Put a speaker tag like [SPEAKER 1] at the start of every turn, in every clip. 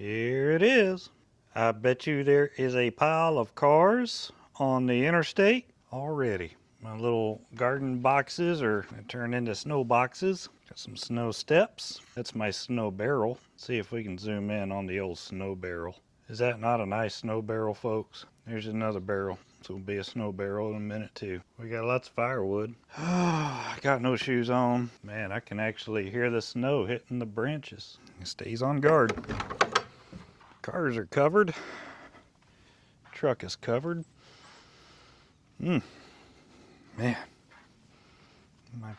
[SPEAKER 1] Here it is. I bet you there is a pile of cars on the interstate already. My little garden boxes are turned into snow boxes. Got some snow steps. That's my snow barrel. See if we can zoom in on the old snow barrel. Is that not a nice snow barrel, folks? There's another barrel. This will be a snow barrel in a minute too. We got lots of firewood. I got no shoes on. Man, I can actually hear the snow hitting the branches. It stays on guard. Cars are covered. Truck is covered. Man, my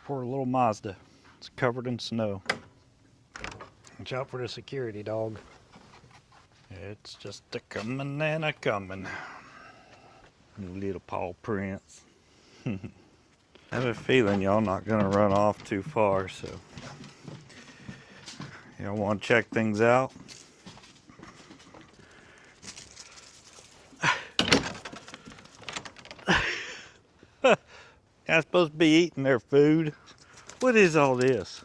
[SPEAKER 1] poor little Mazda. It's covered in snow. Watch out for the security dog. It's just a coming and a coming. Little paw prints. I have a feeling y'all not gonna run off too far, so y'all want to check things out. You're supposed to be eating their food. What is all this?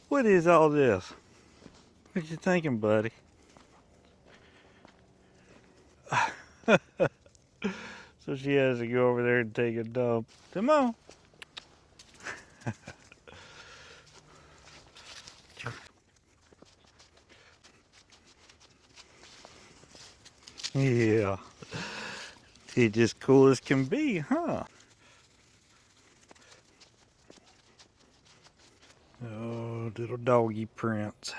[SPEAKER 1] What is all this? What you thinking, buddy? So she has to go over there and take a dump. Come on. Yeah. It's just cool as can be, huh? Oh, little doggy prints.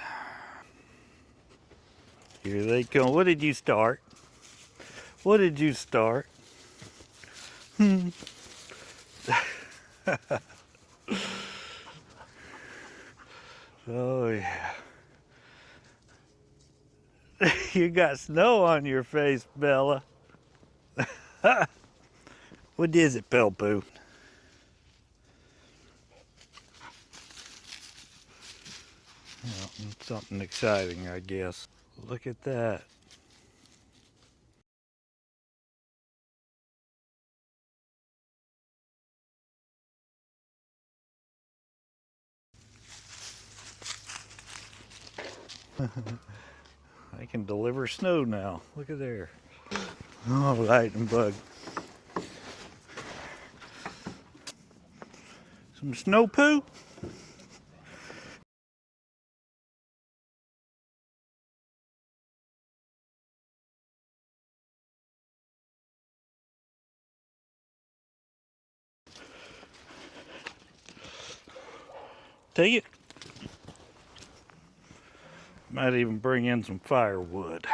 [SPEAKER 1] Here they come. What did you start? What did you start? Oh, yeah. You got snow on your face, Bella. What is it, Pelpoo? Well, something exciting, I guess. Look at that. I can deliver snow now. Look at there. Oh, lightning bug. Some snow poo? Take it. Might even bring in some firewood.